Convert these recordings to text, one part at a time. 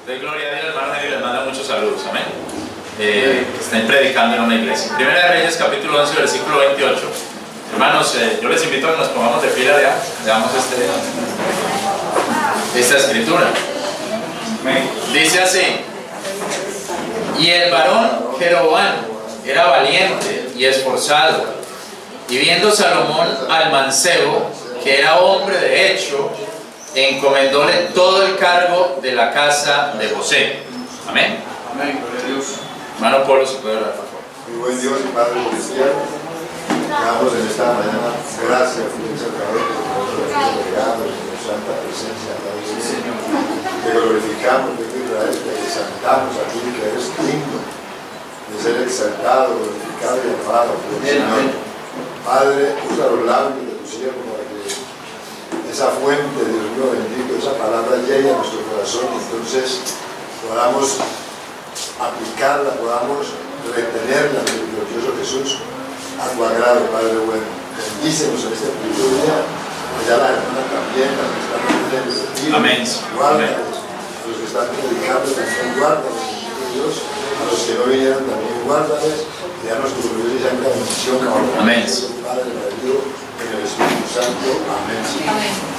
De gloria a Dios, hermano Henry les manda muchos saludos, amén. Están predicando en una iglesia. Primera de Reyes, capítulo 11, versículo 28. Hermanos, yo les invito a que nos pongamos de fila ya. Veamos esta escritura. Dice así: y el varón Jeroboam era valiente y esforzado, y viendo Salomón al mancebo, que era hombre de hecho, encomendóle todo el cargo de la casa de José. Amén. Amén, gloria a Dios. Hermano Polo, se puede orar, por favor. Mi buen Dios y Padre celestial, damos en esta mañana gracias, fieles salvadores, por nuestro regalo, de tu santa presencia, Señor. Te glorificamos, Dios de Israel, te exaltamos a ti, que eres digno de ser exaltado, glorificado y alabado por el Señor. Padre, usa los labios de tu siervo para que esa fuente, Dios mío bendito, esa palabra llegue a nuestro corazón y entonces podamos aplicarla, podamos retenerla, mi glorioso Jesús, a tu agrado, Padre bueno. Bendícenos en este primer día, allá la hermana también, las que están en el retiro. Amén. Guárdales, a los que están predicando también, guárdales, Dios, a los que no vinieron también, guárdales, y danos tu gloriosa y santa bendición, ahora. Amén. Padre, el Hijo, en el Espíritu Santo. Amén. Amén.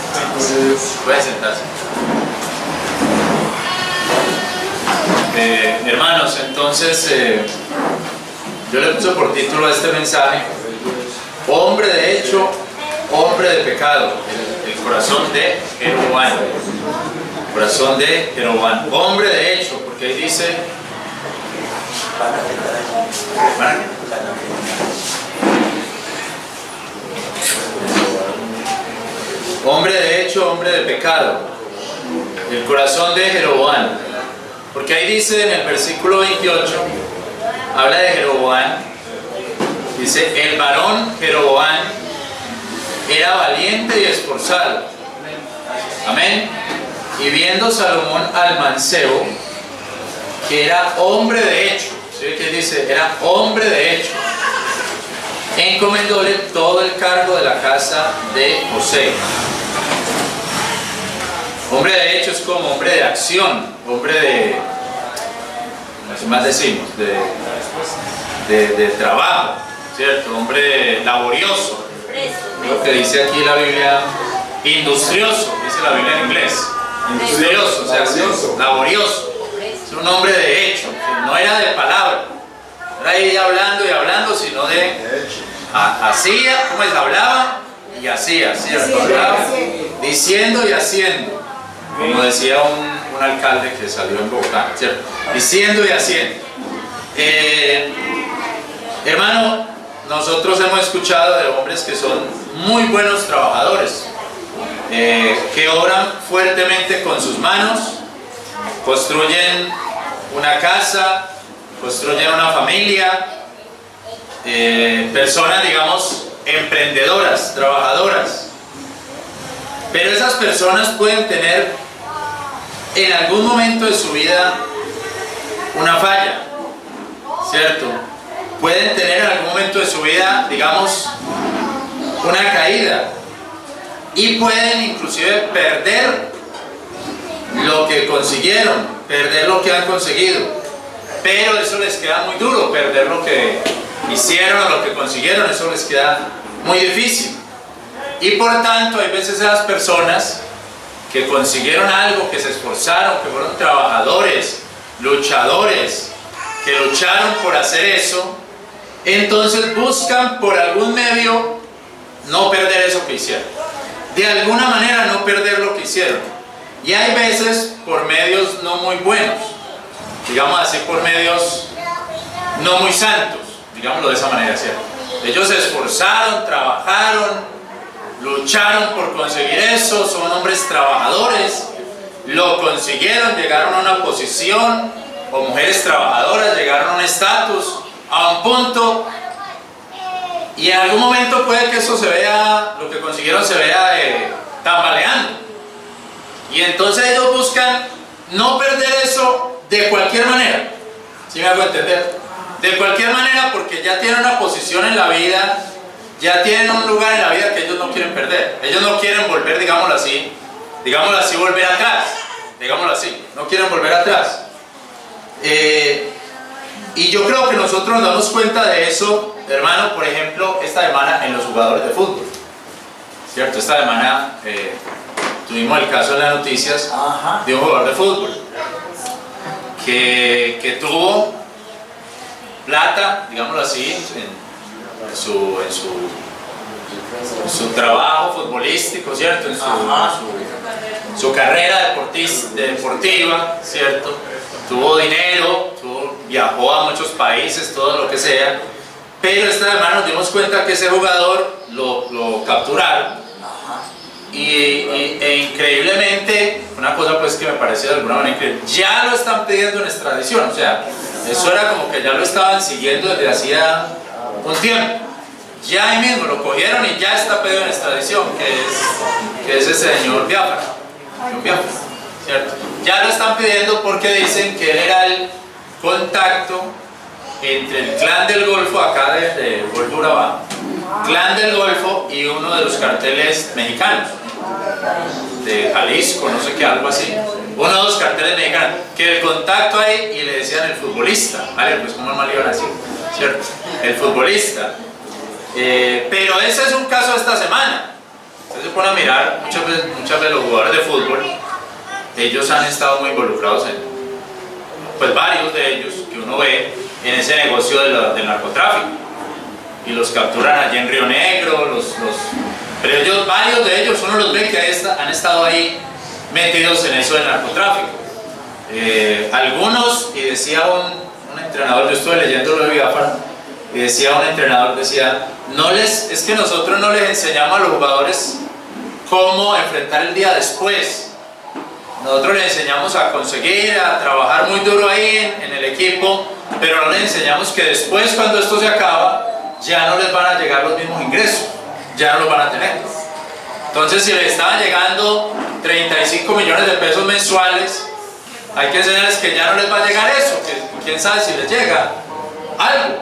Pueden sentarse. Hermanos, entonces yo le puse por título a este mensaje: hombre de hecho, hombre de pecado, el corazón de Jeroboam. Corazón de Jeroboam, hombre de hecho, porque ahí dice hombre de hecho, hombre de pecado, el corazón de Jeroboam. Porque ahí dice en el versículo 28, habla de Jeroboam, dice: el varón Jeroboam era valiente y esforzado. Amén. Y viendo Salomón al mancebo, que era hombre de hecho, ¿sí? Que dice, era hombre de hecho, encomendóle todo el cargo de la casa de José. Hombre de hecho es como hombre de acción, hombre de, ¿qué más decimos? De trabajo, ¿cierto? Hombre laborioso. Lo que dice aquí la Biblia, industrioso, dice la Biblia en inglés. Industrioso, o sea, laborioso. Es un hombre de hecho, que no era de palabra, no era ir hablando y hablando, sino de hacía, como es, hablaba y hacía, ¿cierto? Hablaba, diciendo y haciendo. Como decía un alcalde que salió en Bogotá, ¿cierto? Diciendo y haciendo. Hermano, nosotros hemos escuchado de hombres que son muy buenos trabajadores, que obran fuertemente con sus manos, construyen una casa, construyen una familia, personas, digamos, emprendedoras, trabajadoras. Pero esas personas pueden tener en algún momento de su vida una falla, ¿cierto? Pueden tener en algún momento de su vida, digamos, una caída, y pueden inclusive perder lo que consiguieron, perder lo que han conseguido. Pero eso les queda muy duro, perder lo que hicieron o lo que consiguieron, eso les queda muy difícil. Y por tanto hay veces esas personas que consiguieron algo, que se esforzaron, que fueron trabajadores, luchadores, que lucharon por hacer eso, entonces buscan por algún medio no perder eso que hicieron, de alguna manera no perder lo que hicieron. Y hay veces por medios no muy buenos, digamos así, por medios no muy santos, digámoslo de esa manera, ¿cierto? Ellos se esforzaron, trabajaron, lucharon por conseguir eso, son hombres trabajadores, lo consiguieron, llegaron a una posición, o mujeres trabajadoras llegaron a un estatus, a un punto, y en algún momento puede que eso se vea, lo que consiguieron se vea tambaleando. Y entonces ellos buscan no perder eso de cualquier manera, ¿sí me hago entender? De cualquier manera, porque ya tienen una posición en la vida, ya tienen un lugar en la vida que ellos no quieren perder. Ellos no quieren volver, digámoslo así, volver atrás, digámoslo así. No no quieren volver atrás. Y yo creo que nosotros nos damos cuenta de eso, hermano, por ejemplo, esta semana en los jugadores de fútbol, ¿cierto? Esta semana tuvimos el caso en las noticias de un jugador de fútbol que tuvo plata, digámoslo así, en su trabajo futbolístico, ¿cierto? En su carrera deportiva, ¿cierto? Tuvo dinero, viajó a muchos países, todo lo que sea, pero esta semana nos dimos cuenta que ese jugador lo capturaron e increíblemente, una cosa pues que me pareció de alguna manera increíble, ya lo están pidiendo en extradición, o sea, eso era como que ya lo estaban siguiendo desde hacía un tiempo. Ya ahí mismo lo cogieron y ya está pedido en extradición, que es ese señor Biafra, ¿cierto? Ya lo están pidiendo porque dicen que él era el contacto entre el clan del Golfo, acá de Golfo Urabá, clan del Golfo y uno de los carteles mexicanos, de Jalisco, no sé qué, algo así. Uno de los carteles mexicanos, que el contacto ahí y le decían el futbolista, ¿vale? Pues como mal iban así, ¿cierto? El futbolista. Pero ese es un caso de esta semana. Usted se pone a mirar, muchas veces los jugadores de fútbol, ellos han estado muy involucrados pues varios de ellos que uno ve en ese negocio del narcotráfico y los capturan allí en Río Negro, pero ellos, varios de ellos, uno los ve que han estado ahí metidos en eso del narcotráfico. Algunos, y decía un entrenador, yo estuve leyendo lo de Biafra, y decía un entrenador, es que nosotros no les enseñamos a los jugadores cómo enfrentar el día después. Nosotros les enseñamos a conseguir, a trabajar muy duro ahí en el equipo, pero no les enseñamos que después, cuando esto se acaba, ya no les van a llegar los mismos ingresos, ya no los van a tener. Entonces, si les estaban llegando 35 millones de pesos mensuales, hay que enseñarles que ya no les va a llegar eso, que quién sabe si les llega algo,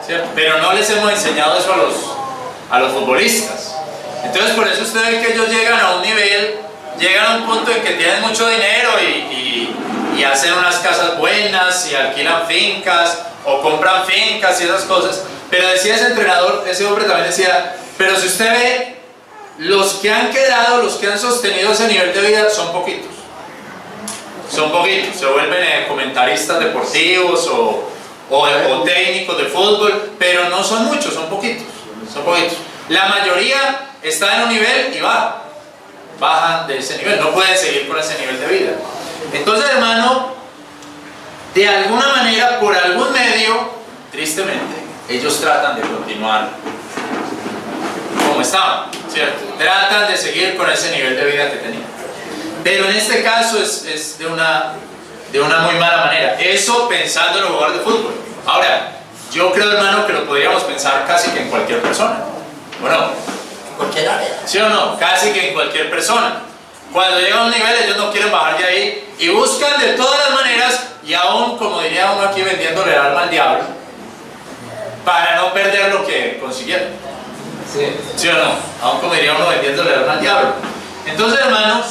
¿cierto? Pero no les hemos enseñado eso a los futbolistas. Entonces, por eso usted ve que ellos llegan a un nivel, llegan a un punto en que tienen mucho dinero y hacen unas casas buenas y alquilan fincas o compran fincas y esas cosas. Pero decía ese entrenador, ese hombre también decía, pero si usted ve, los que han quedado, los que han sostenido ese nivel de vida son poquitos. Son poquitos, se vuelven comentaristas deportivos o técnicos de fútbol, pero no son muchos, son poquitos. La mayoría está en un nivel y bajan de ese nivel, no pueden seguir con ese nivel de vida. Entonces, hermano, de alguna manera, por algún medio, tristemente, ellos tratan de continuar como estaban, ¿cierto? Tratan de seguir con ese nivel de vida que tenían. Pero en este caso es de una muy mala manera. Eso pensando en los jugadores de fútbol. Ahora, yo creo, hermano, que lo podríamos pensar casi que en cualquier persona. Bueno, en cualquier área. ¿sí o no? Casi que en cualquier persona. Cuando llega a un nivel, ellos no quieren bajar de ahí y buscan de todas las maneras, y aún, como diría uno aquí, vendiéndole el alma al diablo, para no perder lo que consiguieron. ¿Sí o no? Aún, como diría uno, vendiéndole el alma al diablo. Entonces, hermanos,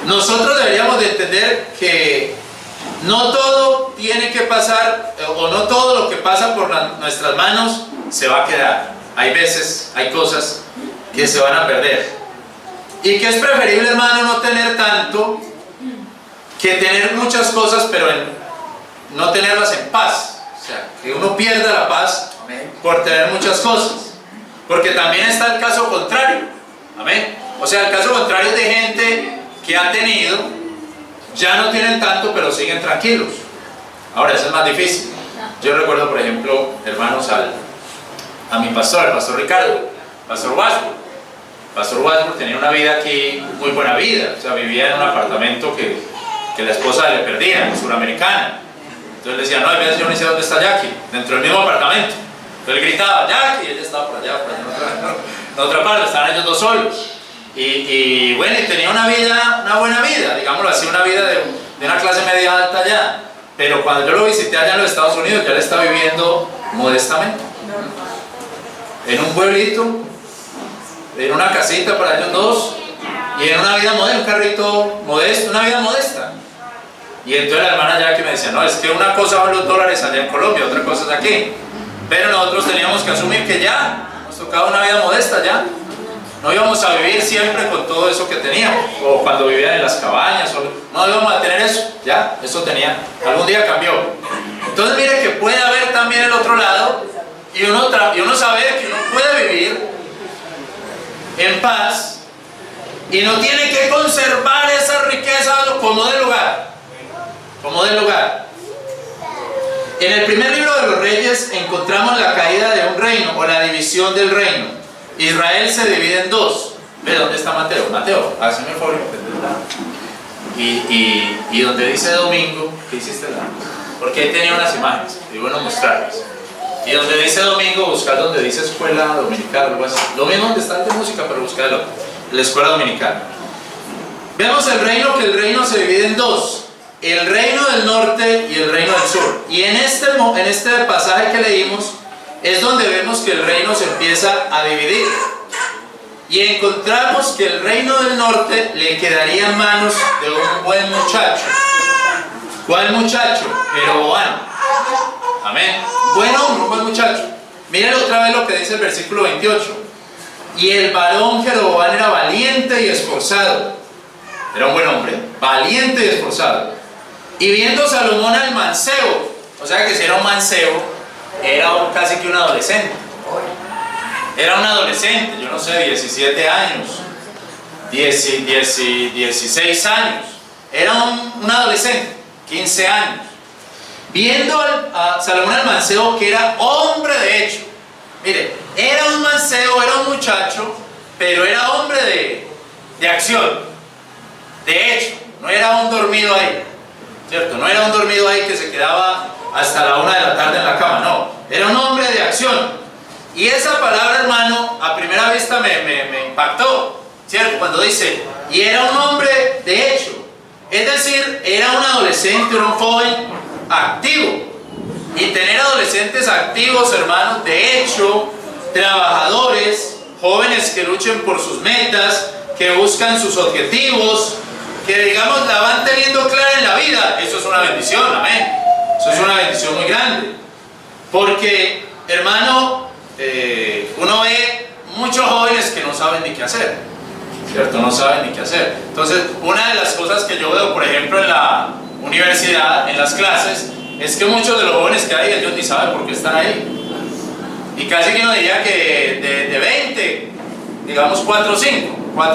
nosotros deberíamos de entender que no todo tiene que pasar, o no todo lo que pasa por nuestras manos se va a quedar. Hay veces, hay cosas que se van a perder, y que es preferible, hermano, no tener tanto que tener muchas cosas pero no tenerlas en paz. O sea, que uno pierda la paz por tener muchas cosas, porque también está el caso contrario. Amén. O sea, el caso contrario es de gente que ha tenido, ya no tienen tanto pero siguen tranquilos. Ahora, eso es más difícil. Yo recuerdo, por ejemplo, hermanos, a mi pastor, el pastor Ricardo, pastor Washburn. Pastor Washburn tenía una vida aquí, muy buena vida. O sea, vivía en un apartamento que la esposa le perdía, suramericana. Entonces le decía, no, a veces yo no sé dónde está Jackie, dentro del mismo apartamento. Entonces él gritaba, Jackie, y ella estaba por allá en otra parte, estaban ellos dos solos. Y bueno, y tenía una buena vida, digámoslo así, una vida de una clase media alta ya. Pero cuando yo lo visité allá en los Estados Unidos, ya él está viviendo modestamente. En un pueblito, en una casita para ellos dos, Y en una vida modesta, un carrito modesto, una vida modesta. Y entonces la hermana ya que me decía, no, es que una cosa son los dólares allá en Colombia, otra cosa es aquí. Pero nosotros teníamos que asumir que ya nos tocaba una vida modesta ya. No íbamos a vivir siempre con todo eso que teníamos. O cuando vivían en las cabañas, no íbamos a tener eso. Ya, eso tenía. Algún día cambió. Entonces mire que puede haber también el otro lado. Y uno sabe que uno puede vivir en paz y no tiene que conservar esa riqueza como del lugar. Como del lugar. En el primer libro de los Reyes encontramos la caída de un reino o la división del reino. Israel se divide en dos. ¿Ve dónde está Mateo? Mateo, hazme el favor y donde dice domingo, ¿qué hiciste la? Porque ahí tenía unas imágenes y bueno mostrarlas. Y donde dice domingo, buscar donde dice escuela dominical, algo así. Lo mismo donde está el de música, pero buscarlo. La escuela dominical. Vemos el reino, que el reino se divide en dos. El reino del norte y el reino del sur. Y en este pasaje que leímos es donde vemos que el reino se empieza a dividir. Y encontramos que el reino del norte le quedaría en manos de un buen muchacho. ¿Cuál muchacho? Jeroboam. Amén. Buen hombre, un buen muchacho. Miren otra vez lo que dice el versículo 28. Y el varón Jeroboam era valiente y esforzado. Era un buen hombre, valiente y esforzado. Y viendo Salomón al mancebo, o sea que si era un mancebo, era casi que un adolescente. Era un adolescente, yo no sé, 17 años, 16 años. Era un adolescente, 15 años. Viendo a Salomón al mancebo, que era hombre de hecho. Mire, era un mancebo, era un muchacho, pero era hombre de acción. De hecho, no era un dormido ahí, ¿cierto? No era un dormido ahí que se quedaba hasta la 1 de la tarde en la cama, no. Era un hombre de acción. Y esa palabra, hermano, a primera vista me impactó, ¿cierto? Cuando dice, y era un hombre de hecho. Es decir, era un adolescente, era un joven activo. Y tener adolescentes activos, hermanos, de hecho, trabajadores, jóvenes que luchen por sus metas, que buscan sus objetivos, que digamos la van teniendo clara en la vida, eso es una bendición, amén. Eso es una bendición muy grande. Porque, hermano, uno ve muchos jóvenes que no saben ni qué hacer, ¿cierto? No saben ni qué hacer. Entonces, una de las cosas que yo veo, por ejemplo, en la universidad, en las clases, es que muchos de los jóvenes que hay, ellos ni saben por qué están ahí. Y casi que uno diría que de 20, digamos 4 o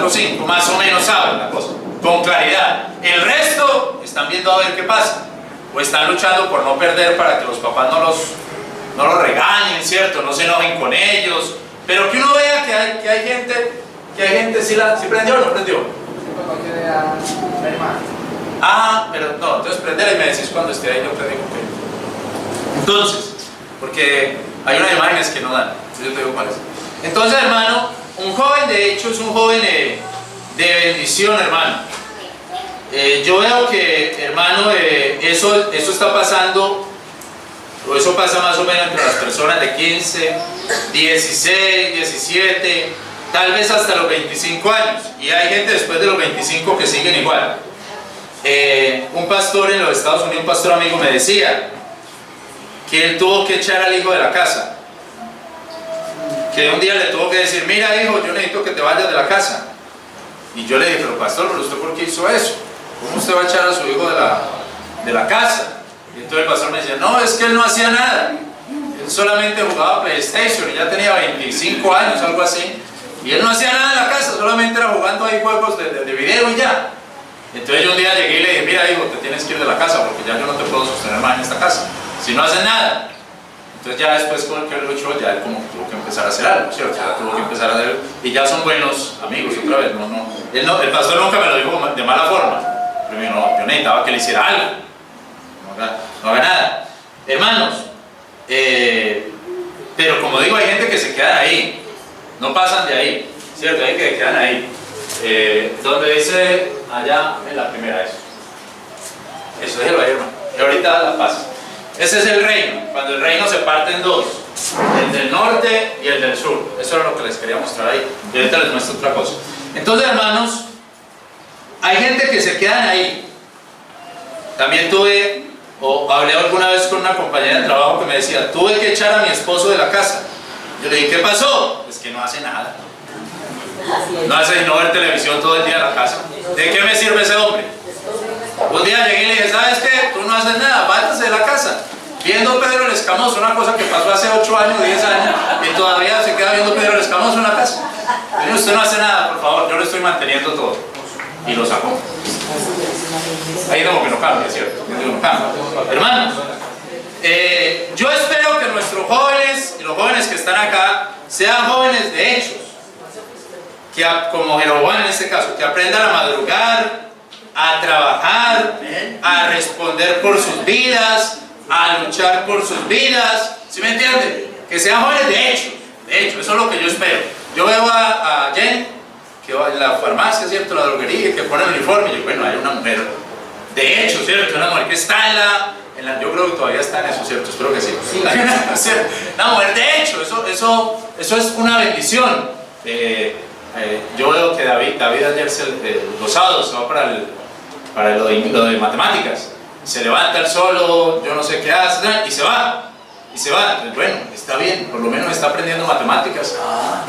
5, más o menos saben la cosa, con claridad. El resto están viendo a ver qué pasa, o están luchando por no perder para que los papás no los regañen, ¿cierto? No se enojen con ellos, pero que uno vea que hay gente, ¿sí prendió o no prendió? Ah, pero no, entonces prendela y me decís cuando esté ahí, yo te digo que. Entonces, porque hay unas imágenes que no dan, yo te digo cuáles. Entonces, hermano, un joven de hecho es un joven de bendición, hermano. Yo veo que, hermano, eso está pasando, o eso pasa más o menos entre las personas de 15, 16, 17, tal vez hasta los 25 años. Y hay gente después de los 25 que siguen igual. Un pastor en los Estados Unidos, un pastor amigo, me decía que él tuvo que echar al hijo de la casa. Que un día le tuvo que decir, mira hijo, yo necesito que te vayas de la casa. Y yo le dije, pero pastor, ¿pero usted por qué hizo eso? ¿Cómo usted va a echar a su hijo de la casa? Y entonces el pastor me decía, no, es que él no hacía nada. Él solamente jugaba PlayStation y ya tenía 25 años, algo así. Y él no hacía nada en la casa, solamente era jugando ahí juegos de video y ya. Entonces yo un día llegué y le dije, mira hijo, te tienes que ir de la casa porque ya yo no te puedo sostener más en esta casa. Si no haces nada. Entonces ya después con el que lo echó, ya él como tuvo que empezar a hacer algo, ¿cierto? Ya tuvo que empezar a hacer, y ya son buenos amigos otra vez, el pastor nunca me lo dijo de mala forma, pero yo necesitaba que le hiciera algo, no haga nada. Hermanos, pero como digo, hay gente que se queda ahí, no pasan de ahí, ¿cierto? Hay que quedan ahí. Donde dice, allá en la primera, eso déjelo ahí, hermano, y ahorita la pasa. Ese es el reino, cuando el reino se parte en dos, el del norte y el del sur. Eso era lo que les quería mostrar ahí. Y ahorita les muestro otra cosa. Entonces, hermanos, hay gente que se quedan ahí. También hablé alguna vez con una compañera de trabajo que me decía, tuve que echar a mi esposo de la casa. Yo le dije, ¿qué pasó? Es que no hace nada. No hace sino ver televisión todo el día en la casa. ¿De qué me sirve ese hombre? Un día llegué y le dije, ¿sabes qué? Tú no haces nada, váyase de la casa. Viendo Pedro el Escamoso, una cosa que pasó hace 8 años, 10 años, y todavía se queda viendo Pedro el Escamoso en la casa. Y usted no hace nada, por favor, yo le estoy manteniendo todo. Y lo sacó. Ahí como que no cambia, ¿cierto? No cambia. Hermanos, yo espero que nuestros jóvenes y los jóvenes que están acá sean jóvenes de hechos, que como Jeroboam en este caso, que aprendan a madrugar, a trabajar, a responder por sus vidas, a luchar por sus vidas. ¿Sí me entienden? Que sean jóvenes de hechos, eso es lo que yo espero. Yo veo a Jen, que va en la farmacia, ¿cierto? La droguería, que pone el uniforme, y yo, bueno, hay una mujer de hecho, ¿cierto? Una mujer que está en la yo creo que todavía está en eso, ¿cierto? Espero que sí. Una mujer de hecho, eso es una bendición. Yo veo que David ayer los sábados se va para lo de matemáticas. Se levanta él solo, yo no sé qué hace, y se va. Entonces, bueno, está bien, por lo menos está aprendiendo matemáticas.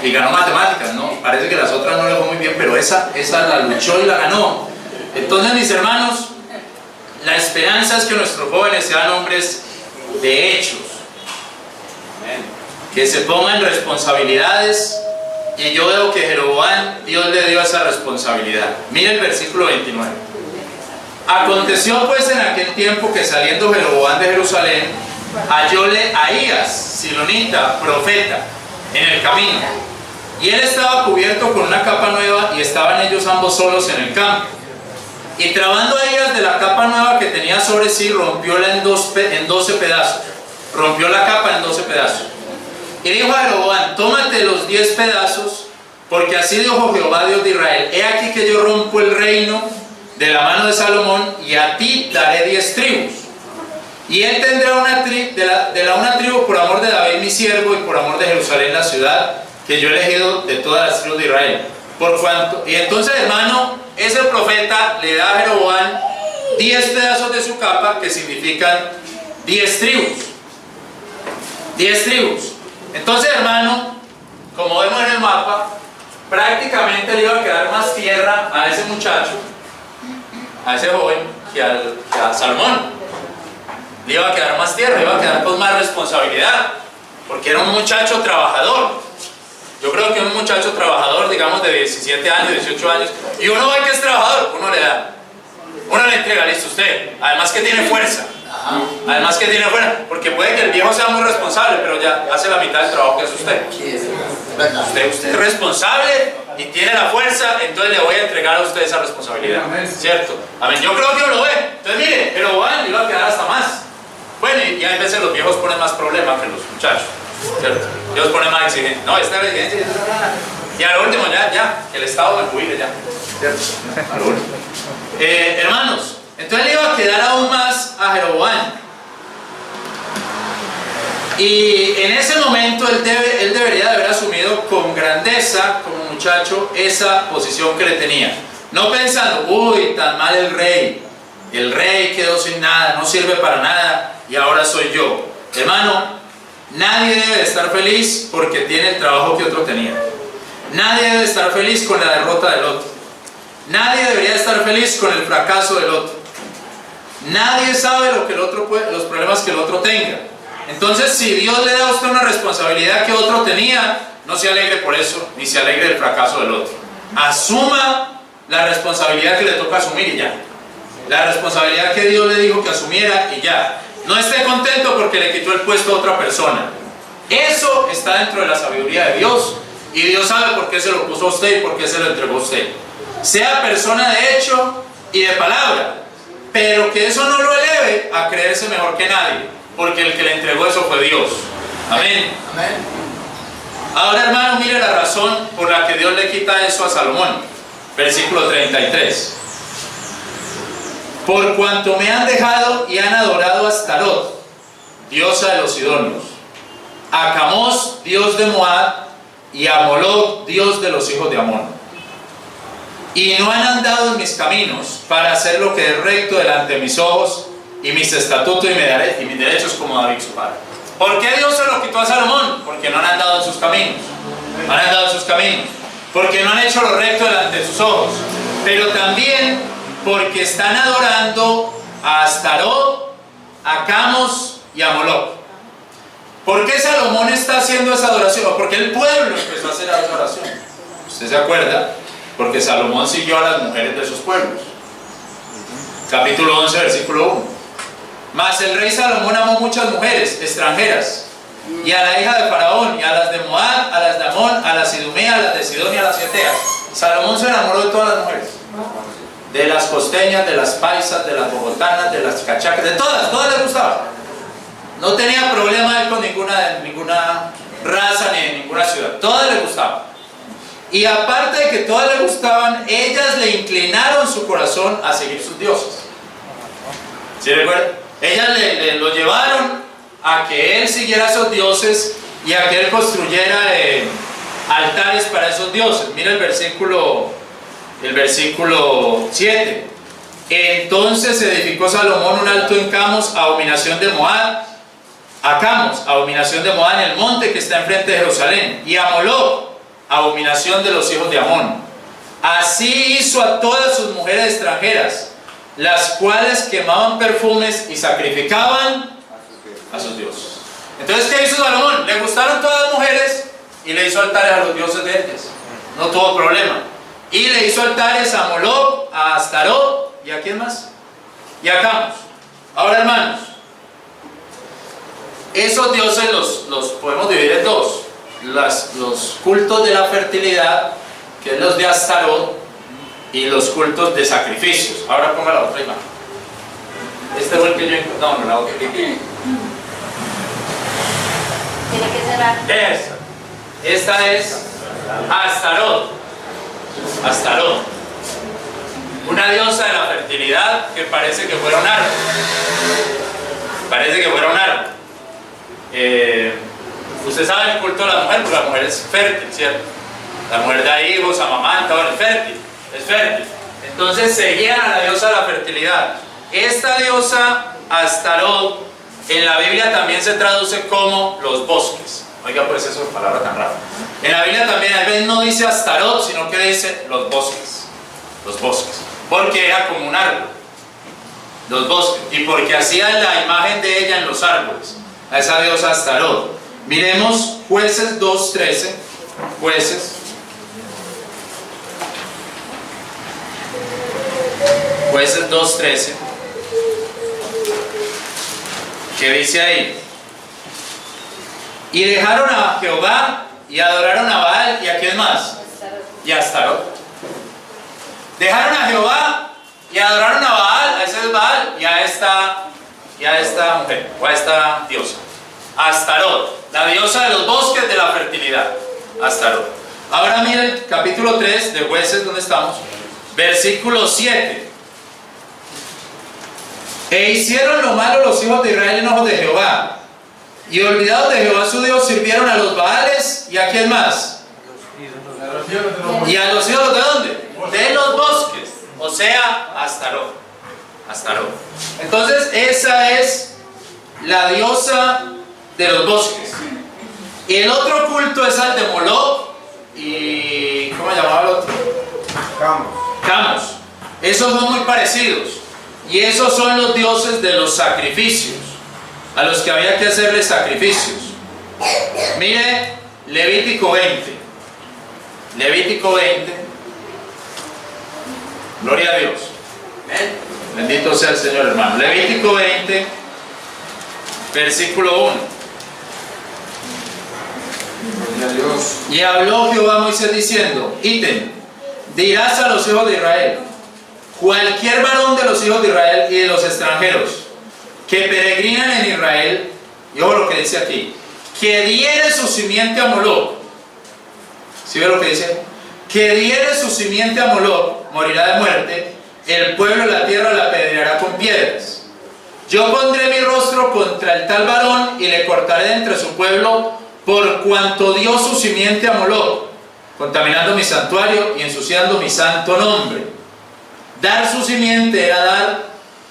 Y ganó matemáticas, ¿no? Parece que las otras no le fue muy bien, pero esa la luchó y la ganó. Entonces, mis hermanos, la esperanza es que nuestros jóvenes sean hombres de hechos, que se pongan responsabilidades, y yo veo que Jeroboam, Dios le dio esa responsabilidad. Mire el versículo 29. Aconteció pues en aquel tiempo que saliendo Jeroboam de Jerusalén, hallóle a Ahías, silonita, profeta, en el camino, y él estaba cubierto con una capa nueva, y estaban ellos ambos solos en el campo. Y trabando a Ahías de la capa nueva que tenía sobre sí, rompióla en 12 pedazos. Rompió la capa en 12 pedazos. Y dijo a Jeroboam, tómate los 10 pedazos, porque así dijo Jehová Dios de Israel, he aquí que yo rompo el reino de la mano de Salomón, y a ti daré 10 tribus. Y él tendrá una tribu por amor de David mi siervo, y por amor de Jerusalén la ciudad, que yo he elegido de todas las tribus de Israel. Y entonces, hermano, ese profeta le da a Jeroboam 10 pedazos de su capa, que significan 10 tribus. 10 tribus. Entonces, hermano, como vemos en el mapa, prácticamente le iba a quedar más tierra a ese muchacho, a ese joven, que a Salomón. Le iba a quedar más tierra, le iba a quedar con más responsabilidad, porque era un muchacho trabajador. Yo creo que un muchacho trabajador, digamos de 17 años, 18 años, y uno ve que es trabajador, uno le da, uno le entrega, listo, usted, además que tiene fuerza, porque puede que el viejo sea muy responsable, pero ya hace la mitad del trabajo que hace usted. Usted es responsable y tiene la fuerza, entonces le voy a entregar a usted esa responsabilidad, ¿cierto? Amén, yo creo que uno lo ve. Entonces mire, pero bueno, le iba a quedar hasta más. Bueno, y hay veces los viejos ponen más problemas que los muchachos, ¿cierto? Dios pone más exigente. No, esta es la exigencia. Y al último, ya, que el Estado me jubile ya, ¿cierto? Al último. Hermanos, entonces le iba a quedar aún más a Jeroboam. Y en ese momento él debería de haber asumido con grandeza, como muchacho, esa posición que le tenía. No pensando, uy, tan mal el rey quedó sin nada, no sirve para nada, y ahora soy yo. Hermano, nadie debe estar feliz porque tiene el trabajo que otro tenía. Nadie debe estar feliz con la derrota del otro. Nadie debería estar feliz con el fracaso del otro. Nadie sabe lo que el otro los problemas que el otro tenga. Entonces, si Dios le da a usted una responsabilidad que otro tenía, no se alegre por eso, ni se alegre del fracaso del otro. Asuma la responsabilidad que le toca asumir y ya. La responsabilidad que Dios le dijo que asumiera y ya. No esté contento porque le quitó el puesto a otra persona. Eso está dentro de la sabiduría de Dios. Y Dios sabe por qué se lo puso a usted y por qué se lo entregó a usted. Sea persona de hecho y de palabra, pero que eso no lo eleve a creerse mejor que nadie, porque el que le entregó eso fue Dios. Amén. Amén. Ahora, hermano, mire la razón por la que Dios le quita eso a Salomón. Versículo 33. Por cuanto me han dejado y han adorado a Astarot, diosa de los sidonios, a Camós, dios de Moab, y a Moloc, dios de los hijos de Amón. y no han andado en mis caminos para hacer lo que es recto delante de mis ojos y mis estatutos y mis derechos como David su padre. ¿Por qué Dios se lo quitó a Salomón? Porque no han andado en sus caminos. No han andado en sus caminos. Porque no han hecho lo recto delante de sus ojos. Pero también porque están adorando a Astarot, a Camos y a Moloc. ¿Por qué Salomón está haciendo esa adoración? ¿O porque el pueblo empezó a hacer esa adoración? ¿Usted se acuerda? Porque Salomón siguió a las mujeres de sus pueblos. Capítulo 11, versículo 1. Mas el rey Salomón amó muchas mujeres extranjeras, y a la hija de Faraón, y a las de Moab, a las de Amón, a las Idumea, a las de Sidón y a las Geteas. Salomón se enamoró de todas las mujeres. De las costeñas, de las paisas, de las bogotanas, de las cachacas, de todas les gustaba. No tenía problema él con ninguna raza ni de ninguna ciudad. Todas le gustaban. Y aparte de que todas le gustaban, ellas le inclinaron su corazón a seguir sus dioses. ¿Sí recuerdan? Ellas lo llevaron a que él siguiera a esos dioses y a que él construyera altares para esos dioses. Mira el versículo 7. Entonces edificó Salomón un alto en Camos, abominación de Moab, a Camos, abominación de Moab en el monte que está enfrente de Jerusalén, y a Moloc, abominación de los hijos de Amón. Así hizo a todas sus mujeres extranjeras, las cuales quemaban perfumes y sacrificaban a sus dioses. Entonces, ¿qué hizo Salomón? Le gustaron todas las mujeres y le hizo altares a los dioses de ellas. No tuvo problema. Y le hizo altares a Moloc, a Astarot, ¿y a quién más? Y a Camos. Ahora, hermanos, esos dioses los podemos dividir en dos. Los cultos de la fertilidad, que es los de Astarot, y los cultos de sacrificios. Ahora ponga la otra imagen. Este fue el que yo encontré. No, la otra. Tiene que ser Esta. Esta es Astarot. Astarot. Una diosa de la fertilidad que parece que fuera un árbol. Parece que fuera un árbol. Usted sabe el culto de la mujer, porque la mujer es fértil, ¿cierto? La mujer da hijos, amamanta, bueno, es fértil. Entonces seguían a la diosa de la fertilidad. Esta diosa Astarot en la Biblia también se traduce como los bosques. Oiga, pues eso es palabra tan rara. En la Biblia también a veces no dice Astarot, sino que dice los bosques. Los bosques. Porque era como un árbol. Los bosques. Y porque hacía la imagen de ella en los árboles. A esa diosa Astarot. Miremos Jueces 2:13. Jueces. Jueces 2:13. ¿Qué dice ahí? Y dejaron a Jehová y adoraron a Baal y a quién más? Y a Astarot. Dejaron a Jehová y adoraron a Baal, a ese es Baal, y a esta mujer, o a esta diosa. Astarot, la diosa de los bosques de la fertilidad. Astarot. Ahora miren capítulo 3 de Jueces, donde estamos, versículo 7. E hicieron lo malo los hijos de Israel en ojos de Jehová, y olvidados de Jehová su Dios, sirvieron a los Baales y a quién más. ¿Y a los hijos de dónde? De los bosques, o sea, Astarot. Astarot. Entonces esa es la diosa de los bosques. Y el otro culto es al de Moloc y ¿cómo se llamaba el otro? Camos. Esos son muy parecidos. Y esos son los dioses de los sacrificios, a los que había que hacerles sacrificios. Mire Levítico 20. Levítico 20. Gloria a Dios. Bendito sea el Señor, hermano. Levítico 20, versículo 1. Gloria a Dios. Y habló Jehová a Moisés diciendo: ítem, dirás a los hijos de Israel, cualquier varón de los hijos de Israel y de los extranjeros que peregrinan en Israel, y ojo lo que dice aquí, que diere su simiente a Moloc. ¿Sí ve lo que dice? Que diere su simiente a Moloc, morirá de muerte, el pueblo de la tierra la apedreará con piedras. Yo pondré mi rostro contra el tal varón y le cortaré de entre su pueblo, por cuanto dio su simiente a Moloc. contaminando mi santuario y ensuciando mi santo nombre. Dar su simiente era dar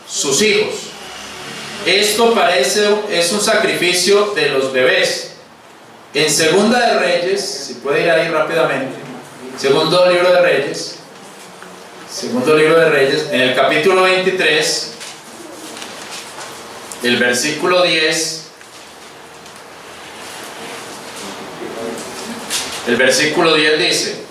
sus hijos. Esto es un sacrificio de los bebés. En Segunda de Reyes, si puede ir ahí rápidamente, segundo libro de Reyes, en el capítulo 23, el versículo 10, el versículo 10 dice: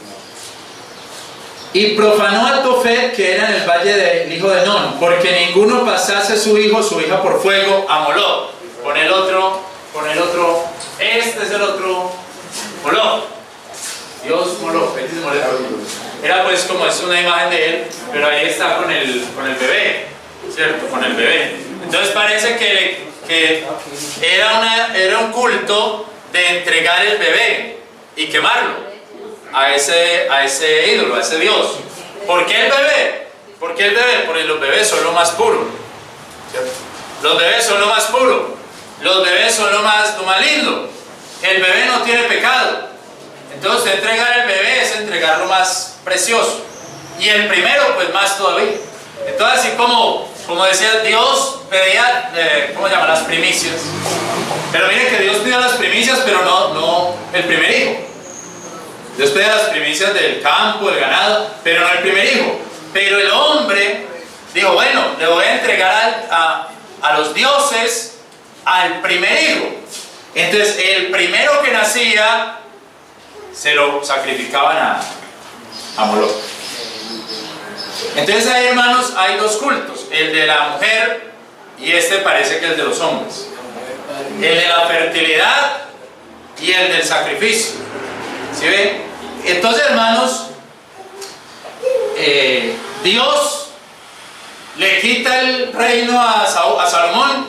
y profanó a Tofet, que era en el valle del hijo de Non, porque ninguno pasase su hijo o su hija por fuego a Moloc. Con el otro, este es el otro Moloc. Dios Moloc, este es Moloc. Era pues como es una imagen de él, pero ahí está con el bebé, ¿cierto? Con el bebé. Entonces parece que era un culto de entregar el bebé y quemarlo a ese ídolo, a ese Dios. ¿Por qué el bebé? Porque los bebés son lo más puro, ¿cierto? Los bebés son lo más puro. Los bebés son lo más lindo. El bebé no tiene pecado. Entonces entregar el bebé es entregar lo más precioso. Y el primero pues más todavía. Entonces así como decía, Dios pedía, las primicias. Pero miren que Dios pidió las primicias, pero no el primer hijo. Dios pedía las primicias del campo, del ganado, pero no el primer hijo. Pero el hombre dijo, bueno, le voy a entregar a los dioses al primer hijo. Entonces el primero que nacía se lo sacrificaban a Moloc. Entonces ahí, hermanos, hay dos cultos: el de la mujer y este parece que es de los hombres, el de la fertilidad y el del sacrificio. ¿Sí ven? Entonces, hermanos, Dios le quita el reino a Salomón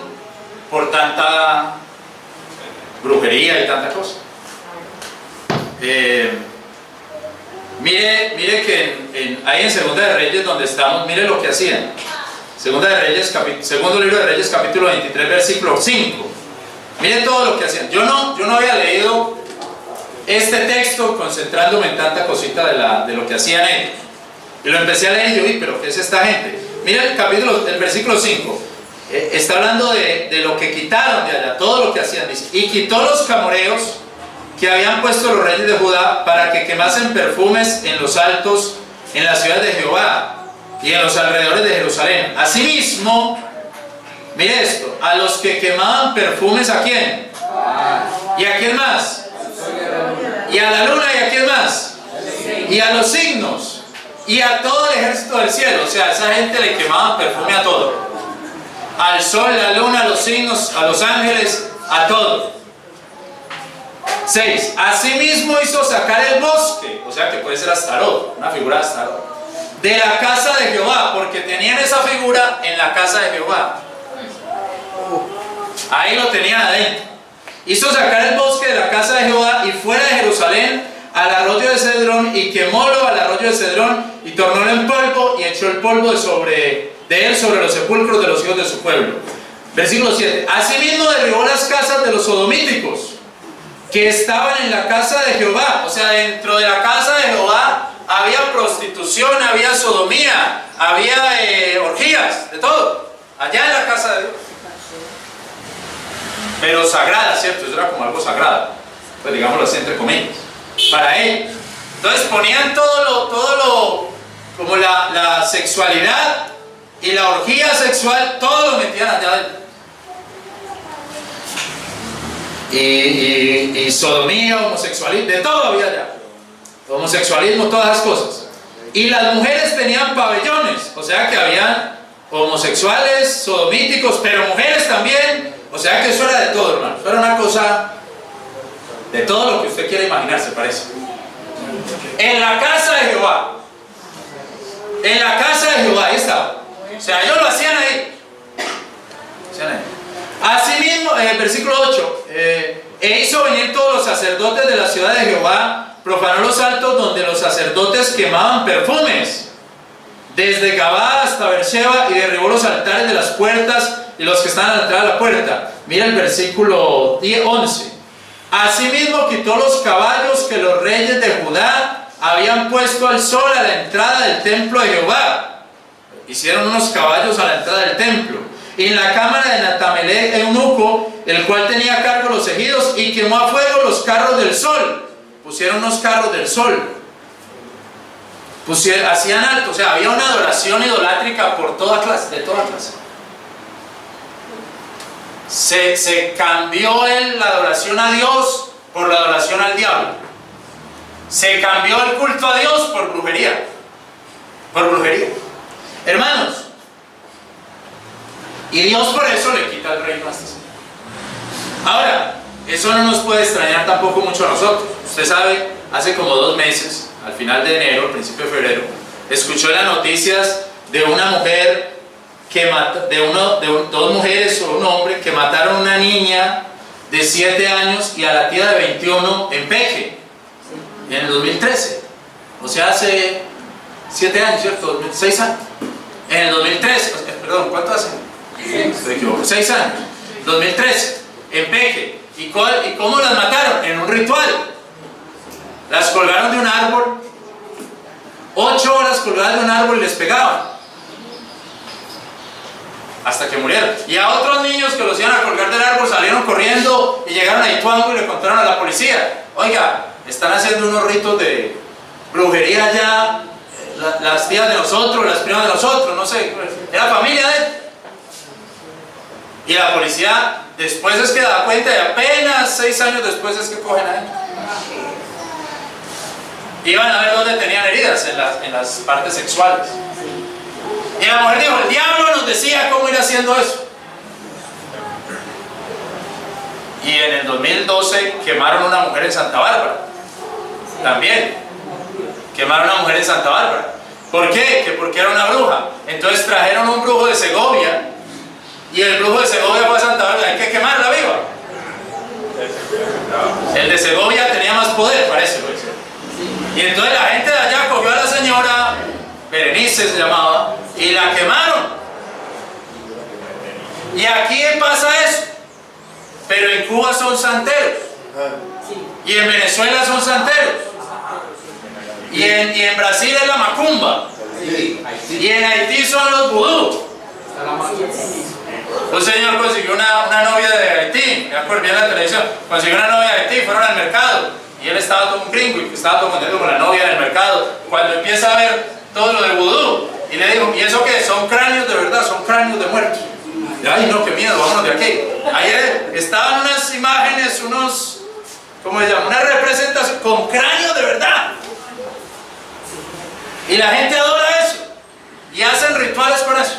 por tanta brujería y tanta cosa. Mire que ahí en Segunda de Reyes, donde estamos, mire lo que hacían. Segundo libro de Reyes, capítulo 23, versículo 5. Mire todo lo que hacían. Yo no había leído este texto concentrándome en tanta cosita de lo que hacían ellos. Y lo empecé a leer y yo vi, pero ¿qué es esta gente? Mira el versículo 5. Está hablando de lo que quitaron de allá, todo lo que hacían. Dice: y quitó los camoreos que habían puesto los reyes de Judá para que quemasen perfumes en los altos, en las ciudades de Jehová y en los alrededores de Jerusalén. Asimismo, mire esto, a los que quemaban perfumes, ¿a quién? ¿Y a quién más? Y a la luna, ¿y a quién más? Y a los signos, y a todo el ejército del cielo. O sea, a esa gente le quemaban perfume a todo: al sol, la luna, a los signos, a los ángeles, a todo. 6. Asimismo hizo sacar el bosque, o sea que puede ser Astarot, una figura de Astarot, de la casa de Jehová, porque tenían esa figura en la casa de Jehová. Ahí lo tenían adentro. Hizo sacar el bosque de la casa de Jehová y fuera de Jerusalén al arroyo de Cedrón, y quemólo al arroyo de Cedrón, y tornólo en polvo, y echó el polvo de él sobre los sepulcros de los hijos de su pueblo. Versículo 7. Asimismo derribó las casas de los sodomíticos que estaban en la casa de Jehová. O sea, dentro de la casa de Jehová había prostitución, había sodomía, había orgías, de todo, allá en la casa de Dios. Pero sagrada, ¿cierto? Eso era como algo sagrado, pues digámoslo así entre comillas, para él. Entonces ponían todo lo como la sexualidad y la orgía sexual, todo lo metían allá adentro. Y sodomía, homosexualismo, de todo había allá. Homosexualismo, todas las cosas. Y las mujeres tenían pabellones, o sea que habían homosexuales, sodomíticos, pero mujeres también. O sea que eso era de todo, hermano. Eso era una cosa de todo lo que usted quiera imaginarse, parece. En la casa de Jehová. En la casa de Jehová, ahí estaba. O sea, ellos lo hacían ahí. Asimismo, versículo 8, e hizo venir todos los sacerdotes de la ciudad de Jehová, profanó los altos donde los sacerdotes quemaban perfumes, desde Gabá hasta Beersheba, y derribó los altares de las puertas y los que estaban a la entrada de la puerta. Mira el versículo 11. Asimismo quitó los caballos que los reyes de Judá habían puesto al sol a la entrada del templo de Jehová. Hicieron unos caballos a la entrada del templo. Y en la cámara de Natamelec, eunuco, el cual tenía a cargo los ejidos, y quemó a fuego los carros del sol. Pusieron unos carros del sol. Hacían alto, o sea, había una adoración idolátrica por toda clase, de toda clase. Se cambió la adoración a Dios por la adoración al diablo. Se cambió el culto a Dios por brujería. Por brujería. Hermanos, y Dios por eso le quita el reino a este señor. Ahora, eso no nos puede extrañar tampoco mucho a nosotros. Usted sabe, hace como 2 meses, al final de enero, al principio de febrero, escuchó en las noticias de una mujer que dos mujeres o un hombre que mataron a una niña de 7 años y a la tía de 21 en Peque, en el 2013. O sea, hace 7 años, ¿cierto? 6 años. En el 2013, perdón, ¿cuánto hace? Estoy equivocado, 6 años. 2013, en Peque. ¿Y cómo las mataron? En un ritual. Las colgaron de un árbol, 8 horas colgadas de un árbol y les pegaban hasta que murieron. Y a otros niños que los iban a colgar del árbol salieron corriendo y llegaron a Ituango y le contaron a la policía: oiga, están haciendo unos ritos de brujería allá, las tías de nosotros, las primas de nosotros, no sé, era familia de él. Y la policía después es que da cuenta, y apenas 6 años después es que cogen a él. Iban a ver dónde tenían heridas, en las partes sexuales. Y la mujer dijo: el diablo nos decía cómo ir haciendo eso. Y en el 2012 quemaron una mujer en Santa Bárbara. También quemaron a una mujer en Santa Bárbara. ¿Por qué? Que porque era una bruja. Entonces trajeron un brujo de Segovia, y el brujo de Segovia fue a Santa Bárbara. Hay que quemarla viva. El de Segovia tenía más poder, parece. Y entonces la gente de allá cogió a la señora Berenice, se llamaba, y la quemaron. Y aquí pasa eso. Pero en Cuba son santeros, y en Venezuela son santeros, y en Brasil es la macumba, y en Haití son los vudú. Un señor consiguió una novia de Haití, me acuerdo bien en la televisión, consiguió una novia de Haití, fueron al mercado. Y él estaba todo un gringo y estaba todo contento con la novia en el mercado. Cuando empieza a ver todo lo del vudú, y le digo: ¿y eso qué? Son cráneos de verdad, son cráneos de muertos. Y, ay, no, qué miedo, vámonos de aquí. Ayer estaban unas imágenes, ¿cómo se llama? Una representación con cráneos de verdad. Y la gente adora eso. Y hacen rituales con eso.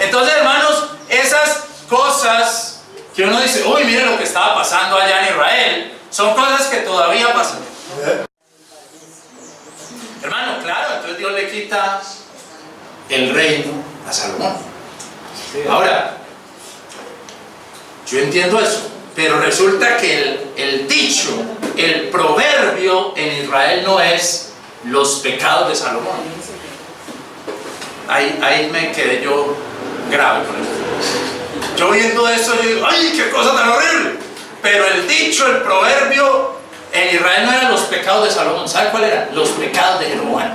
Entonces, hermanos, esas cosas que uno dice: uy, mire lo que estaba pasando allá en Israel, son cosas que todavía pasan. Hermano, claro, entonces Dios le quita el reino a Salomón. Ahora, yo entiendo eso, pero resulta que el dicho, el proverbio en Israel no es los pecados de Salomón. Ahí me quedé yo grave con eso. Yo viendo eso, yo digo: ¡ay, qué cosa tan horrible! Pero el dicho, el proverbio en Israel no eran los pecados de Salomón. ¿Sabe cuál era? Los pecados de Jeroboam.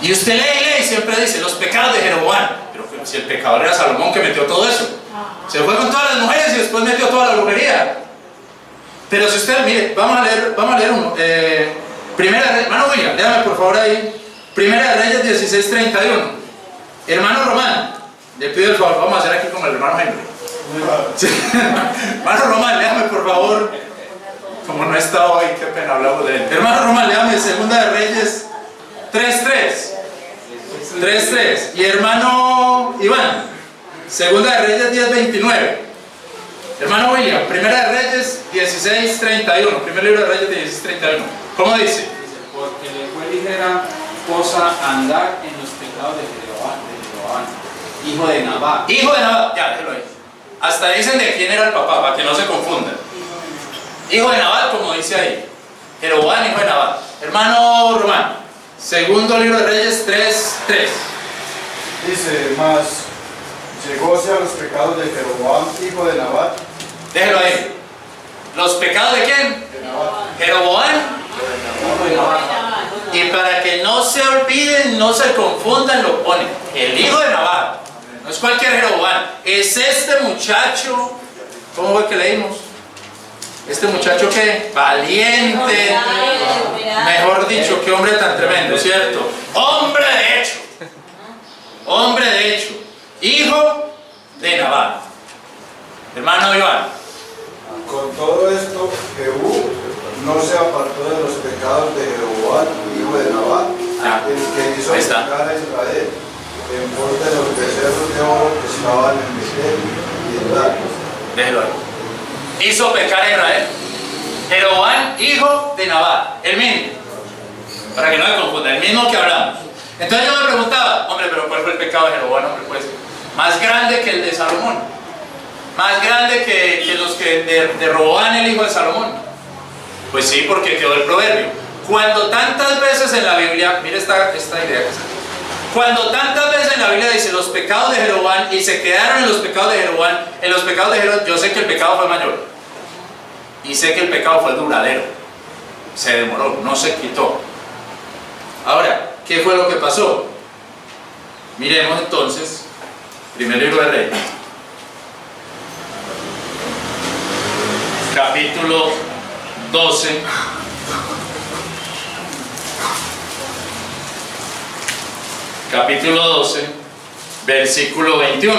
Y usted lee y siempre dice: los pecados de Jeroboam. Pero si el pecador era Salomón, que metió todo eso, se fue con todas las mujeres y después metió toda la brujería. Pero si usted, mire, vamos a leer uno. Primera Reyes, hermano William, léame por favor ahí. Primera de Reyes 16:31. Hermano Román, le pido el favor, vamos a hacer aquí como el hermano Henry. Sí. Hermano Román, léame por favor. Como no está hoy, qué pena, hablamos de él. Hermano Román, léame Segunda de Reyes 3:3. Y hermano Iván, Segunda de Reyes 10:29. Hermano William, Primera de Reyes 16:31. Primer libro de Reyes 16:31. ¿Cómo dice? Dice: porque le fue ligera cosa andar en los pecados de Jeroboam, hijo de Nabat. Hijo de Nabat, ya, déjelo ahí. Hasta dicen de quién era el papá, para que no se confundan. Hijo de Nabat, como dice ahí. Jeroboam, hijo de Nabat. Hermano Román, segundo libro de Reyes 3:3. Dice: mas llegóse a los pecados de Jeroboam, hijo de Nabat. Déjelo ahí. ¿Los pecados de quién? Jeroboam. Y para que no se olviden, no se confundan, lo pone el hijo de Nabat. No es cualquier Jeroboam, es este muchacho. ¿Cómo fue que leímos? Este muchacho que valiente, mejor dicho, qué hombre tan tremendo, ¿cierto? Hombre de hecho, hijo de Nabat. Hermano Iván. Con todo esto, Jehú no se apartó de los pecados de Jeroboam, hijo de Nabat, el que hizo pecar a Israel en pos de los becerros de oro que estaban en Betel y en Dan. Déjelo ahí. Hizo pecar a Israel. Jeroboam, hijo de Nabat, el mismo. Para que no me confunda, el mismo que hablamos. Entonces yo me preguntaba, hombre, pero ¿cuál fue el pecado de Jeroboam? Hombre, pues, más grande que el de Salomón. Más grande que los que de Roboam, el hijo de Salomón. Pues sí, porque quedó el proverbio. Cuando tantas veces en la Biblia, mire esta idea que está aquí. Cuando tantas veces en la Biblia dice los pecados de Jeroboam y se quedaron en los pecados de Jeroboam, yo sé que el pecado fue mayor. Y sé que el pecado fue duradero. Se demoró, no se quitó. Ahora, ¿qué fue lo que pasó? Miremos entonces, primer libro de Reyes, capítulo 12. Capítulo 12, versículo 21.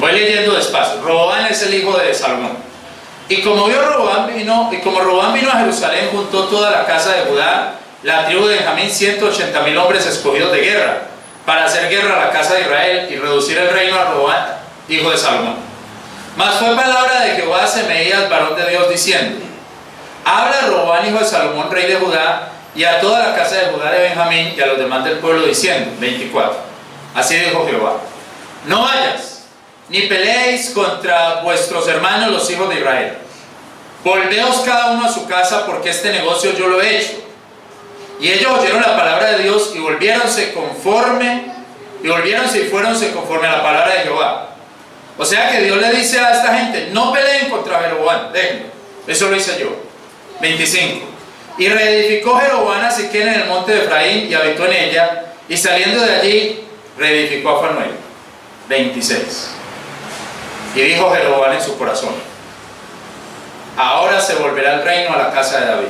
Voy leyendo despacio. Roboam es el hijo de Salomón. Y como Roboam vino a Jerusalén, juntó toda la casa de Judá, la tribu de Benjamín, 180,000 hombres escogidos de guerra, para hacer guerra a la casa de Israel y reducir el reino a Roboam, hijo de Salomón. Mas fue palabra de Jehová a Semeías, varón de Dios, diciendo: habla a Roboam, hijo de Salomón, rey de Judá, y a toda la casa de Judá de Benjamín, y a los demás del pueblo, diciendo, 24. Así dijo Jehová: no vayas, ni peleéis contra vuestros hermanos los hijos de Israel. Volveos cada uno a su casa, porque este negocio yo lo he hecho. Y ellos oyeron la palabra de Dios, y volviéronse y fuéronse conforme a la palabra de Jehová. O sea que Dios le dice a esta gente: no peleen contra Jeroboam, déjenlo. Eso lo hice yo. 25. Y reedificó Jeroboam a Siquén en el monte de Efraín, y habitó en ella, y saliendo de allí reedificó a Fanuel. 26. Y dijo Jeroboam en su corazón: ahora se volverá el reino a la casa de David.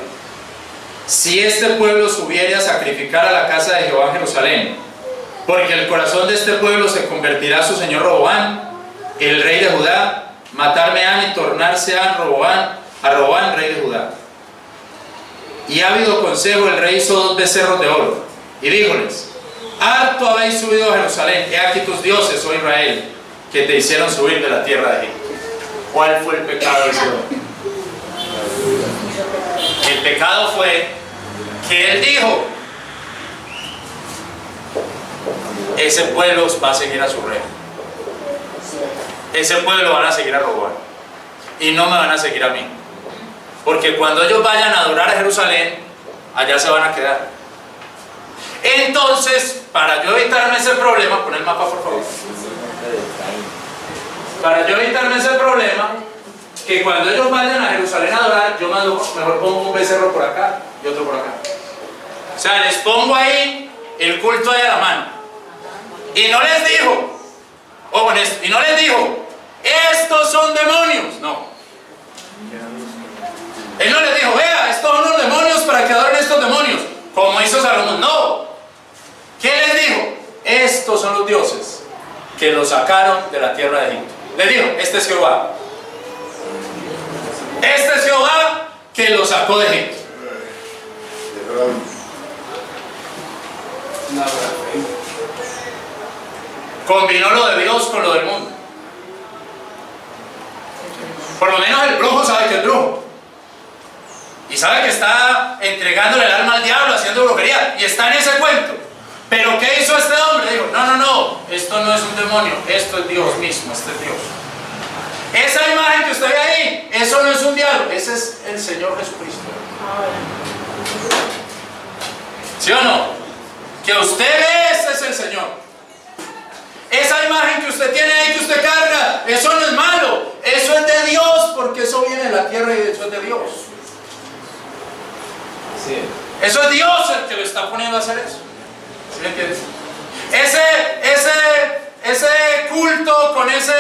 Si este pueblo subiere a sacrificar a la casa de Jehová en Jerusalén, porque el corazón de este pueblo se convertirá a su señor Roboam, el rey de Judá, matarme han y tornarse han a Roboam, rey de Judá. Y ha habido consejo, el rey hizo 2 becerros de oro, y díjoles: harto habéis subido a Jerusalén, he aquí tus dioses, oh Israel, que te hicieron subir de la tierra de Egipto. ¿Cuál fue el pecado de ese hombre? El pecado fue que él dijo: ese pueblo va a seguir a su rey, ese pueblo van a seguir a Roboam, y no me van a seguir a mí, porque cuando ellos vayan a adorar a Jerusalén, allá se van a quedar. Entonces, para yo evitarme ese problema, pon el mapa por favor, para yo evitarme ese problema, que cuando ellos vayan a Jerusalén a adorar, yo mejor pongo un becerro por acá y otro por acá. O sea, les pongo ahí el culto ahí a la mano. Y no les dijo, ojo en esto, y no les dijo: estos son demonios. No. Él no les dijo: vea, estos son los demonios para que adoren estos demonios, como hizo Salomón. No. ¿Qué les dijo? Estos son los dioses que los sacaron de la tierra de Egipto. Les dijo: este es Jehová. Este es Jehová que los sacó de Egipto. Combinó lo de Dios con lo del mundo. Por lo menos el brujo sabe que es brujo. Y sabe que está entregándole el alma al diablo, haciendo brujería. Y está en ese cuento. Pero ¿qué hizo este hombre? Dijo: no, esto no es un demonio, esto es Dios mismo, este es Dios. Esa imagen que usted ve ahí, eso no es un diablo, ese es el Señor Jesucristo. ¿Sí o no? Que usted ve, ese es el Señor. Esa imagen que usted tiene ahí, que usted carga, eso no es malo. Eso es de Dios, porque eso viene de la tierra y eso es de Dios. Sí. Eso es Dios el que lo está poniendo a hacer eso. ¿Sí me entiendes? Ese culto con esa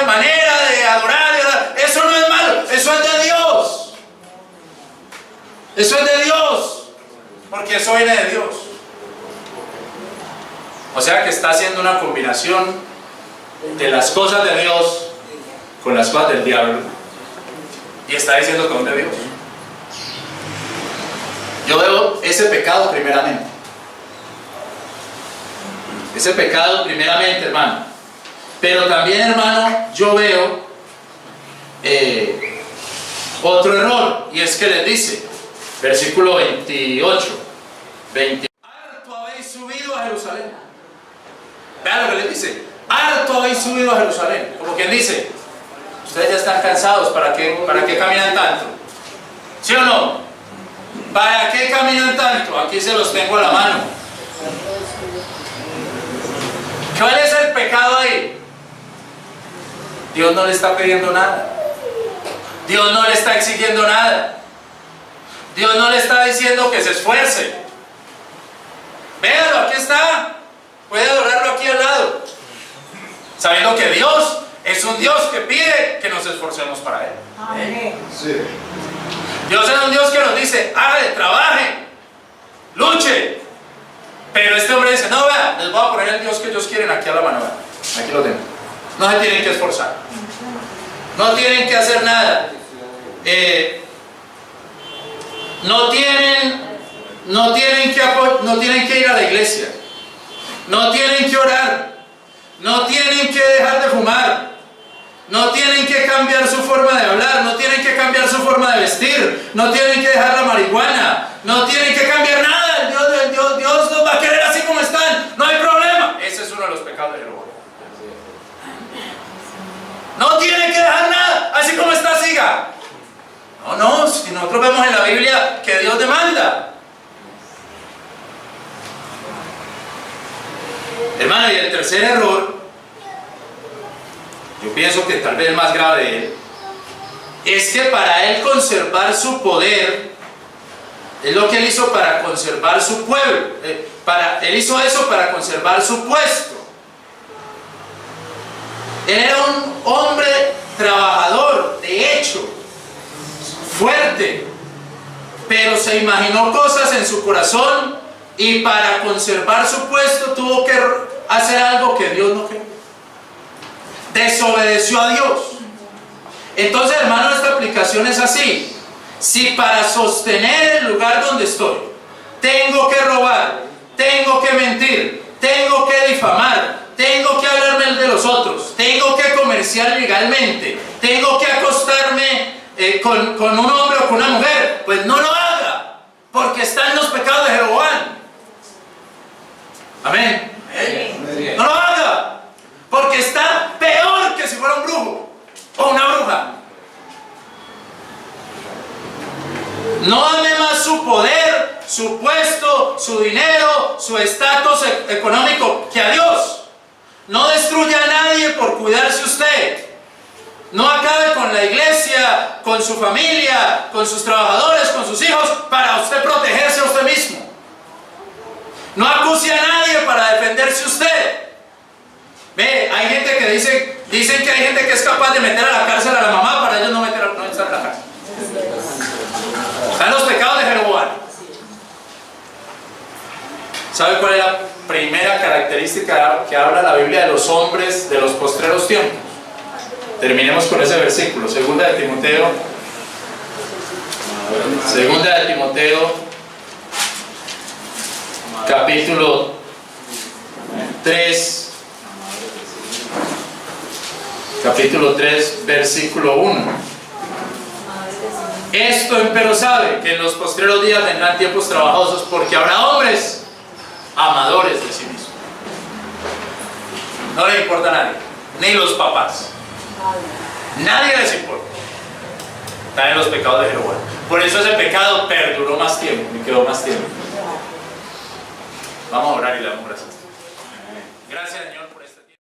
manera de adorar, eso no es malo, eso es de Dios. Eso es de Dios, porque eso viene de Dios. O sea que está haciendo una combinación de las cosas de Dios con las cosas del diablo, y está diciendo que son de Dios. Yo veo ese pecado primeramente. Ese pecado primeramente, hermano. Pero también, hermano, yo veo otro error, y es que les dice, versículo 28, harto habéis subido a Jerusalén. Vean lo que les dice, harto habéis subido a Jerusalén. Como quien dice, ustedes ya están cansados, ¿para qué caminan tanto? ¿Sí o no? ¿Para qué caminan tanto? Aquí se los tengo a la mano. ¿Cuál es el pecado ahí? Dios no le está pidiendo nada. Dios no le está exigiendo nada. Dios no le está diciendo que se esfuerce. Véanlo, aquí está. Puede adorarlo aquí al lado. Sabiendo que Dios es un Dios que pide que nos esforcemos para Él. Amén. Sí. Dios es un Dios que nos dice, hágale, trabaje, luche. Pero este hombre dice, no, vea, les voy a poner el Dios que ellos quieren aquí a la mano. Aquí lo tengo. No se tienen que esforzar. No tienen que hacer nada. No tienen que ir a la iglesia. No tienen que orar. No tienen que dejar de fumar. No tienen que cambiar su forma de hablar. No tienen que cambiar su forma de vestir. No tienen que dejar la marihuana. No tienen que cambiar nada. Dios los va a querer así como están. No hay problema. Ese es uno de los pecados de Jeroboam. No tienen que dejar nada. Así como está, siga. No, si nosotros vemos en la Biblia que Dios demanda. Hermano, y el tercer error, yo pienso que tal vez el más grave de él, es que para él conservar su poder, es lo que él hizo para conservar su pueblo, él hizo eso para conservar su puesto. Él era un hombre trabajador, de hecho, fuerte, pero se imaginó cosas en su corazón y para conservar su puesto tuvo que hacer algo que Dios no quería. Desobedeció a Dios. Entonces, hermano, esta aplicación es así. Si para sostener el lugar donde estoy tengo que robar, tengo que mentir, tengo que difamar, tengo que hablar mal de los otros, tengo que comerciar ilegalmente, tengo que acostarme con un hombre o con una mujer, pues no lo haga, porque están los pecados de Jeroboam. Amén. No lo haga, porque está peor que si fuera un brujo o una bruja. No ame más su poder, su puesto, su dinero, su estatus económico que a Dios. No destruya a nadie por cuidarse usted. No acabe con la iglesia, con su familia, con sus trabajadores, con sus hijos, para usted protegerse a usted mismo. No acuse a nadie para defenderse usted. Ve, hay gente que dicen que hay gente que es capaz de meter a la cárcel a la mamá para ellos no estar en la cárcel. Están los pecados de Jeroboam. ¿Sabe cuál es la primera característica que habla la Biblia de los hombres de los postreros tiempos? Terminemos con ese versículo, segunda de Timoteo 3, versículo 1. Esto empero sabe que en los postreros días vendrán tiempos trabajosos, porque habrá hombres amadores de sí mismos. No le importa a nadie, ni los papás. Nadie les importa. Están en los pecados de Jeroboam. Por eso ese pecado perduró más tiempo y quedó más tiempo. Vamos a orar y le damos gracias. Gracias.